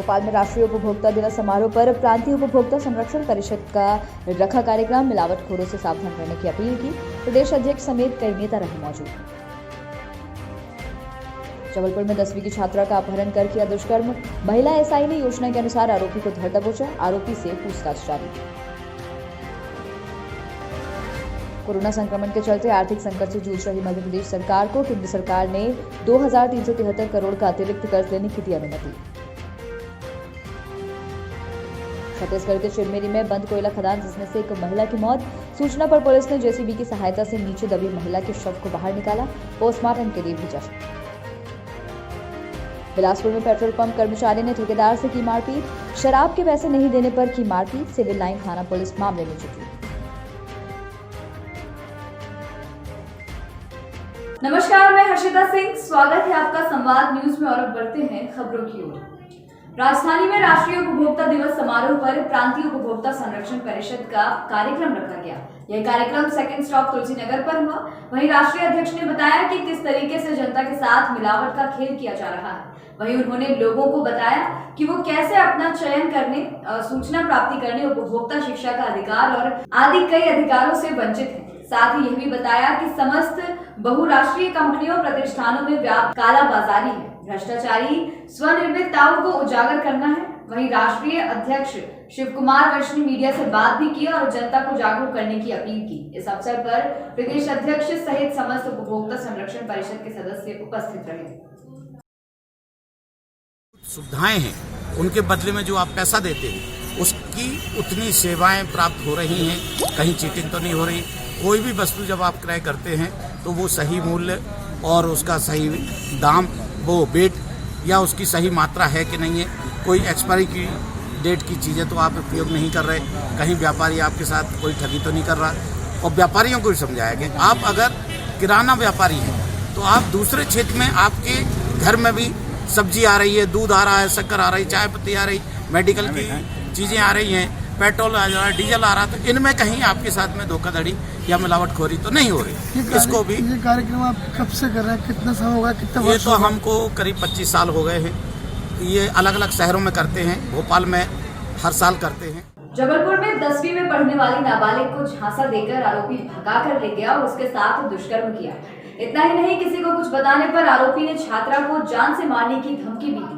भोपाल में राष्ट्रीय उपभोक्ता दिवस समारोह पर प्रांतीय उपभोक्ता संरक्षण परिषद का रखा कार्यक्रम। मिलावटखोरों से सावधान रहने की अपील की। प्रदेश अध्यक्ष समेत कई नेता रहे मौजूद। जबलपुर में 10वीं की छात्रा का अपहरण कर किया दुष्कर्म। महिला एसआई ने योजना के अनुसार आरोपी को धर दबोचा। आरोपी से पूछताछ जारी। कोरोना संक्रमण के चलते आर्थिक संकट से जूझ रही मध्य प्रदेश सरकार को केंद्र सरकार ने 2373 करोड़ का अतिरिक्त कर्ज लेने की दी अनुमति। छत्तीसगढ़ के चिरमेरी में बंद कोयला खदान जिसमें से एक महिला की मौत। सूचना पर पुलिस ने जेसीबी की सहायता से नीचे दबी महिला के शव को बाहर निकाला। पोस्टमार्टम के लिए भेजा। बिलासपुर में पेट्रोल पंप कर्मचारी ने ठेकेदार से की मारपीट। शराब के पैसे नहीं देने पर की मारपीट। सिविल लाइन थाना पुलिस मामले में जुटी। नमस्कार, मैं हर्षिता सिंह। स्वागत है आपका संवाद न्यूज में और अब बढ़ते हैं खबरों की ओर। राजधानी में राष्ट्रीय उपभोक्ता दिवस समारोह पर प्रांतीय उपभोक्ता संरक्षण परिषद का कार्यक्रम रखा गया। यह कार्यक्रम सेकंड स्टॉप तुलसीनगर पर हुआ। वहीं राष्ट्रीय अध्यक्ष ने बताया कि किस तरीके से जनता के साथ मिलावट का खेल किया जा रहा है। वहीं उन्होंने लोगों को बताया कि वो कैसे अपना चयन करने, सूचना प्राप्ति करने, उपभोक्ता शिक्षा का अधिकार और आदि कई अधिकारों से वंचित हैं। साथ ही यह भी बताया कि समस्त बहुराष्ट्रीय कंपनियों प्रतिष्ठानों में व्याप्त कालाबाजारी है, भ्रष्टाचारी स्वनिर्मितताओं को उजागर करना है। वहीं राष्ट्रीय अध्यक्ष शिव कुमार वैश्य ने मीडिया से बात भी की और जनता को जागरूक करने की अपील की। इस अवसर पर प्रदेश अध्यक्ष सहित समस्त उपभोक्ता संरक्षण परिषद के सदस्य उपस्थित रहे। सुविधाएं हैं, उनके बदले में जो आप पैसा देते हैं उसकी उतनी सेवाएं प्राप्त हो रही हैं। कहीं चीटिंग तो नहीं हो रही। कोई भी वस्तु जब आप क्रय करते हैं तो वो सही मूल्य और उसका सही दाम, वो वेट या उसकी सही मात्रा है कि नहीं है। कोई एक्सपायरी की डेट की चीज़ें तो आप उपयोग नहीं कर रहे। कहीं व्यापारी आपके साथ कोई ठगी तो नहीं कर रहा। और व्यापारियों को भी समझाया कि आप अगर किराना व्यापारी हैं तो आप दूसरे क्षेत्र में आपके घर में भी सब्जी आ रही है, दूध आ रहा है, शक्कर आ रही, चाय पत्ती आ रही, मेडिकल की चीज़ें आ रही हैं, पेट्रोल आ रहा है, डीजल आ रहा है, तो इनमें कहीं आपके साथ में धोखाधड़ी या मिलावटखोरी तो नहीं हो रही। इसको भी ये कार्यक्रम आप कब से कर रहे हैं? कितना समय होगा? कितना ये तो हमको करीब 25 साल हो गए हैं। ये अलग अलग शहरों में करते हैं। भोपाल में हर साल करते हैं। जबलपुर में 10वीं में पढ़ने वाली नाबालिग को झांसा देकर आरोपी भगा कर ले गया और उसके साथ दुष्कर्म किया। इतना ही नहीं, किसी को कुछ बताने पर आरोपी ने छात्रा को जान से मारने की धमकी भी दी।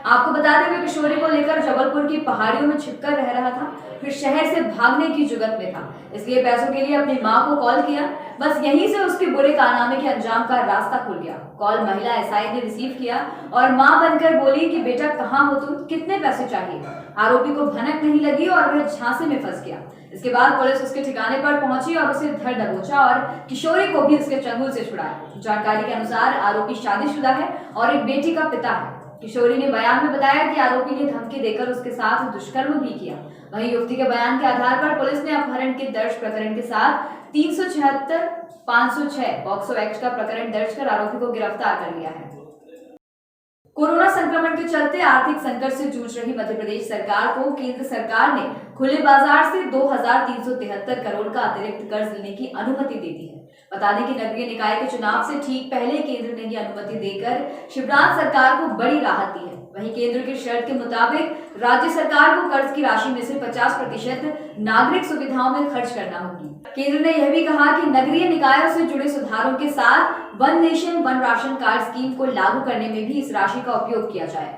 आपको बता दें, वे किशोरी को लेकर जबलपुर की पहाड़ियों में छिपकर रह रहा था, फिर शहर से भागने की जुगत में था, इसलिए पैसों के लिए अपनी मां को कॉल किया। बस यहीं से उसके बुरे कारनामे के अंजाम का रास्ता खुल गया। कॉल महिला एसआई ने रिसीव किया और मां बनकर बोली कि बेटा कहाँ हो तुम, कितने पैसे चाहिए। आरोपी को भनक नहीं लगी और वह झांसे में फंस गया। इसके बाद पुलिस उसके ठिकाने पर पहुंची और उसे धर दबोचा और किशोरी को भी उसके चंगुल से छुड़ाया। जानकारी के अनुसार आरोपी शादीशुदा है और एक बेटी का पिता है। किशोरी ने बयान में बताया कि आरोपी ने धमकी देकर उसके साथ दुष्कर्म भी किया। वहीं युवती के बयान के आधार पर पुलिस ने अपहरण के दर्ज प्रकरण के साथ 376, 506 पॉक्सो एक्ट का प्रकरण दर्ज कर आरोपी को गिरफ्तार कर लिया है। कोरोना संक्रमण के चलते आर्थिक संकट से जूझ रही मध्य प्रदेश सरकार को केंद्र सरकार ने खुले बाजार से 2373 करोड़ का अतिरिक्त कर्ज लेने की अनुमति दे दी है। बता दें कि नगरीय निकाय के चुनाव से ठीक पहले केंद्र ने यह अनुमति देकर शिवराज सरकार को बड़ी राहत दी है। वहीं केंद्र की शर्त के मुताबिक राज्य सरकार को कर्ज की राशि में से 50% नागरिक सुविधाओं में खर्च करना होगी। केंद्र ने यह भी कहा कि नगरीय निकायों से जुड़े सुधारों के साथ one nation one ration card scheme को लागू करने में भी इस राशि का उपयोग किया जाए।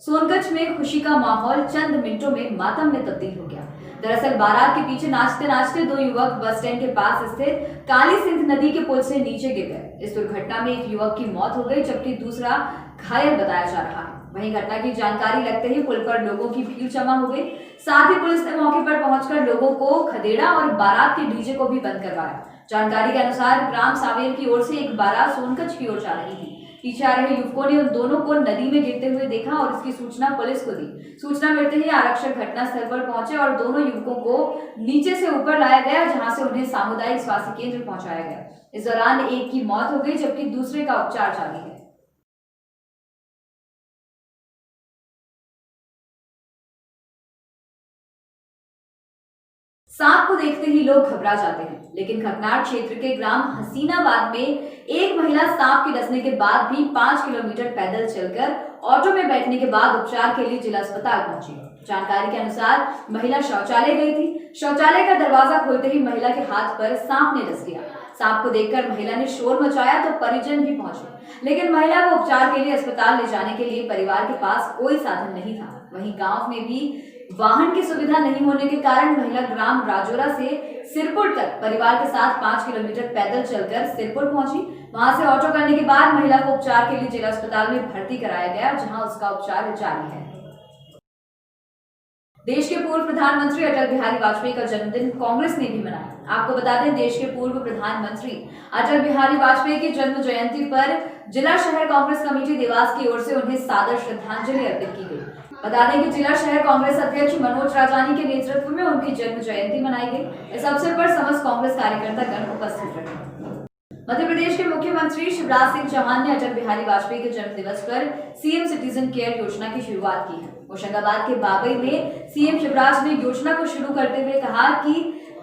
सोनगंज में खुशी का माहौल चंद मिनटों में मातम में तब्दील हो गया। दरअसल बारात के पीछे नाचते नाचते दो युवक बस स्टैंड के पास स्थित काली सिंध नदी के पुल से नीचे गिर गए। इस दुर्घटना में एक युवक की मौत हो गई जबकि दूसरा घायल बताया जा रहा है। वहीं घटना की जानकारी लगते ही पुल पर लोगों की भीड़ जमा हो गई। साथ ही पुलिस ने मौके पर पहुंचकर लोगों को खदेड़ा और बारात के डीजे को भी बंद करवाया। जानकारी के अनुसार ग्राम सावेर की ओर से एक बारात सोनगंज की ओर जा रही थी। पीछे आ रहे युवकों ने उन दोनों को नदी में गिरते हुए देखा और इसकी सूचना पुलिस को दी। सूचना मिलते ही आरक्षक घटनास्थल पर पहुंचे और दोनों युवकों को नीचे से ऊपर लाया गया, जहां से उन्हें सामुदायिक स्वास्थ्य केंद्र पहुंचाया गया। इस दौरान एक की मौत हो गई जबकि दूसरे का उपचार जारी है। सांप को देखते ही लोग घबरा जाते हैं, लेकिन खकनार क्षेत्र के ग्राम हसीनाबाद में एक महिला सांप के डसने के बाद भी 5 किलोमीटर पैदल चलकर ऑटो में बैठने के बाद उपचार के लिए जिला अस्पताल पहुंची। जानकारी के अनुसार महिला शौचालय गई थी। शौचालय का दरवाजा खोलते ही महिला के हाथ पर सांप ने डस लिया। सांप को देखकर महिला ने शोर मचाया तो परिजन भी पहुंचे, लेकिन महिला को उपचार के लिए अस्पताल ले जाने के लिए परिवार के पास कोई साधन नहीं था। वहीं गांव में भी वाहन की सुविधा नहीं होने के कारण महिला ग्राम राजौरा से सिरपुर तक परिवार के साथ 5 किलोमीटर पैदल चलकर सिरपुर पहुंची। वहां से ऑटो करने के बाद महिला को उपचार के लिए जिला अस्पताल में भर्ती कराया गया, जहां उसका उपचार जारी है। देश के पूर्व प्रधानमंत्री अटल बिहारी वाजपेयी का जन्मदिन कांग्रेस ने भी मनाया। आपको बता दें, देश के पूर्व प्रधानमंत्री अटल बिहारी वाजपेयी की जन्म जयंती पर जिला शहर कांग्रेस कमेटी देवास की ओर से उन्हें सादर श्रद्धांजलि अर्पित की गई। बता दें कि जिला शहर कांग्रेस अध्यक्ष मनोज राजानी के नेतृत्व में उनकी जन्म जयंती मनाई गई। इस अवसर पर समस्त कांग्रेस कार्यकर्ता गण उपस्थित रहे। मध्य प्रदेश के मुख्यमंत्री शिवराज सिंह चौहान ने अटल बिहारी वाजपेयी के जन्म दिवस पर सीएम सिटीजन केयर योजना की शुरुआत की है। होशंगाबाद के बाबई में सीएम शिवराज ने योजना को शुरू करते हुए कहा कि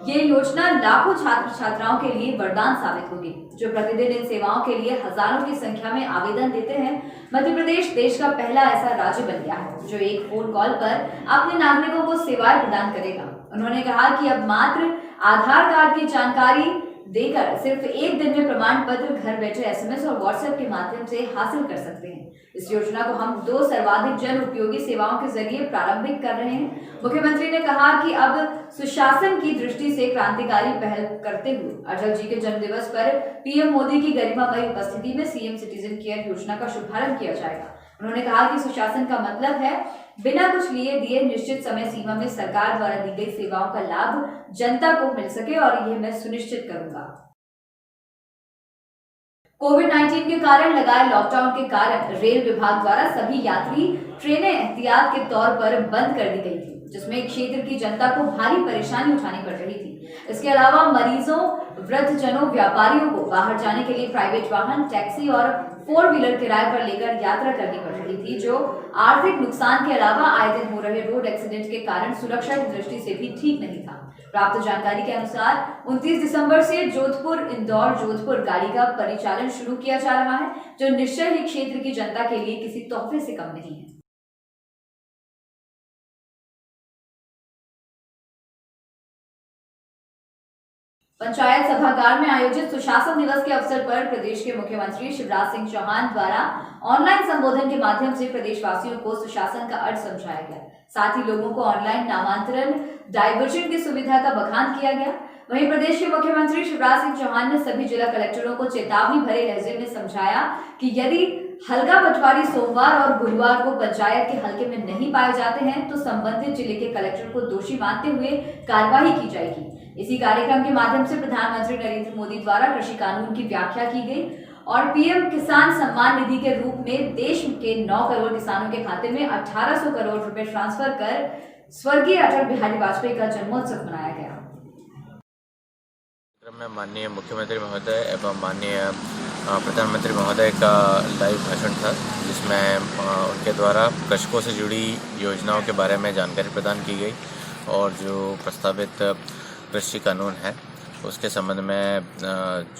ये योजना लाखों छात्र छात्राओं के लिए वरदान साबित होगी, जो प्रतिदिन इन सेवाओं के लिए हजारों की संख्या में आवेदन देते हैं। मध्य प्रदेश देश का पहला ऐसा राज्य बन गया है जो एक फोन कॉल पर अपने नागरिकों को सेवाएं प्रदान करेगा। उन्होंने कहा कि अब मात्र आधार कार्ड की जानकारी देकर सिर्फ एक दिन में प्रमाण पत्र घर बैठे एसएमएस और व्हाट्सएप के माध्यम से हासिल कर सकते हैं। इस योजना को हम 2 सर्वाधिक जन उपयोगी सेवाओं के जरिए प्रारंभिक कर रहे हैं। मुख्यमंत्री ने कहा कि अब सुशासन की दृष्टि से क्रांतिकारी पहल करते हुए अटल जी के जन्म दिवस पर पीएम मोदी की गरिमामयी उपस्थिति में सीएम सिटीजन केयर योजना का शुभारंभ किया जाएगा। उन्होंने कहा कि सुशासन का मतलब है बिना कुछ लिए दिए निश्चित समय सीमा में सरकार द्वारा दी गई सेवाओं का लाभ जनता को मिल सके, और यह मैं सुनिश्चित करूंगा। कोविड-19 के कारण लगाए लॉकडाउन के कारण रेल विभाग द्वारा सभी यात्री ट्रेनें एहतियात के तौर पर बंद कर दी गई थी, जिसमें क्षेत्र की जनता को भारी परेशानी उठानी पड़ रही थी। इसके अलावा मरीजों, वृद्धजनों, व्यापारियों को बाहर जाने के लिए प्राइवेट वाहन, टैक्सी और 4 व्हीलर किराए पर लेकर यात्रा करनी पड़ रही थी, जो आर्थिक नुकसान के अलावा आए दिन हो रहे रोड एक्सीडेंट के कारण सुरक्षा की दृष्टि से भी ठीक नहीं था। प्राप्त जानकारी के अनुसार 29 दिसंबर से जोधपुर इंदौर जोधपुर गाड़ी का परिचालन शुरू किया जा रहा है, जो निश्चय ही क्षेत्र की जनता के लिए किसी तोहफे से कम नहीं है। पंचायत सभागार में आयोजित सुशासन दिवस के अवसर पर प्रदेश के मुख्यमंत्री शिवराज सिंह चौहान द्वारा ऑनलाइन संबोधन के माध्यम से प्रदेशवासियों को सुशासन का अर्थ समझाया गया। साथ ही लोगों को ऑनलाइन नामांतरण डायवर्जन की सुविधा का बखान किया गया। वहीं प्रदेश के मुख्यमंत्री शिवराज सिंह चौहान ने सभी जिला कलेक्टरों को चेतावनी भरे लहजे में समझाया कि यदि हल्का पटवारी सोमवार और गुरुवार को पंचायत के हलके में नहीं पाए जाते हैं तो संबंधित जिले के कलेक्टर को दोषी मानते हुए कार्रवाई की जाएगी। इसी कार्यक्रम के माध्यम से प्रधानमंत्री नरेंद्र मोदी द्वारा कृषि कानून की व्याख्या की गई और पीएम किसान सम्मान निधि के रूप में देश के 9 करोड़ किसानों के खाते में 1800 करोड़ रुपए ट्रांसफर कर स्वर्गीय अटल बिहारी वाजपेयी का जन्मोत्सव मनाया गया। में माननीय मुख्यमंत्री महोदय एवं माननीय प्रधानमंत्री महोदय का लाइव भाषण था, जिसमें उनके द्वारा कृषकों से जुड़ी योजनाओं के बारे में जानकारी प्रदान की गई और जो प्रस्तावित कृषि कानून है उसके संबंध में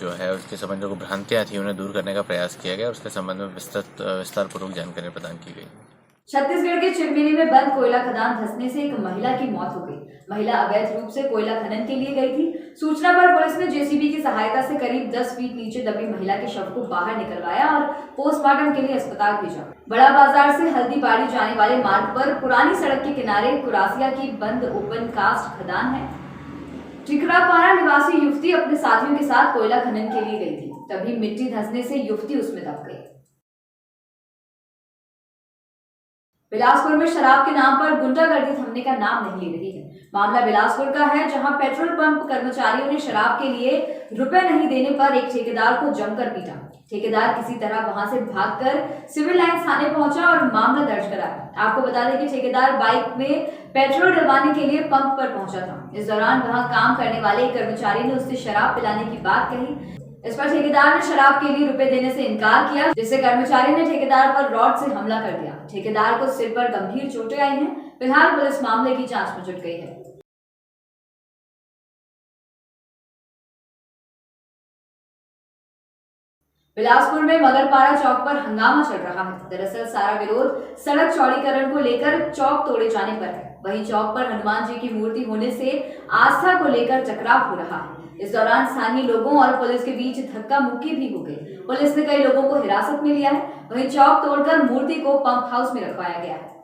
जो है उसके संबंध में जो भ्रांतियाँ थी उन्हें दूर करने का प्रयास किया गया और उसके संबंध में विस्तारपूर्वक जानकारी प्रदान की गई। छत्तीसगढ़ के चिरमिरी में बंद कोयला खदान धंसने से एक महिला की मौत हो गई। महिला अवैध रूप से कोयला खनन के लिए गई थी। सूचना पर पुलिस ने जेसीबी की सहायता से करीब 10 फीट नीचे दबी महिला के शव को बाहर निकलवाया और पोस्टमार्टम के लिए अस्पताल भेजा। बड़ा बाजार से हल्दीबाड़ी जाने वाले मार्ग पर पुरानी सड़क के किनारे कुरासिया की बंद ओपन कास्ट खदान है। टिकरापारा निवासी युवती अपने साथियों के साथ कोयला खनन के लिए गई थी, तभी मिट्टी धंसने से युवती उसमें दब गई। बिलासपुर में शराब के नाम पर गुंडागर्दी थमने का नाम नहीं ले रही है। मामला बिलासपुर का है, जहां पेट्रोल पंप कर्मचारियों ने शराब के लिए रुपए नहीं देने पर एक ठेकेदार को जमकर पीटा। ठेकेदार किसी तरह वहां से भागकर सिविल लाइंस थाने पहुंचा और मामला दर्ज कराया। आपको बता दें कि ठेकेदार बाइक में पेट्रोल डलवाने के लिए पंप पर पहुंचा था। इस दौरान वहां काम करने वाले एक कर्मचारी ने उससे शराब पिलाने की बात कही। इस पर ठेकेदार ने शराब के लिए रुपए देने से इनकार किया, जिससे कर्मचारी ने ठेकेदार पर रॉड से हमला कर दिया। ठेकेदार को सिर पर गंभीर चोटें आई हैं। फिलहाल पुलिस मामले की जांच में जुट गई है। बिलासपुर में मगरपारा चौक पर हंगामा चल रहा है। दरअसल सारा विरोध सड़क चौड़ीकरण को लेकर चौक तोड़े जाने पर है। वहीं चौक पर हनुमान जी की मूर्ति होने से आस्था को लेकर टकराव हो रहा है। इस दौरान स्थानीय लोगों और पुलिस के बीच धक्का मुक्की भी हो गई। पुलिस ने कई लोगों को हिरासत में लिया है। वहीं चौक तोड़कर मूर्ति को पंप हाउस में रखवाया गया है।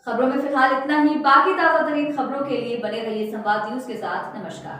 खबरों में फिलहाल इतना ही। बाकी ताजा तरीन खबरों के लिए बने रहिए संवाद न्यूज के साथ। नमस्कार।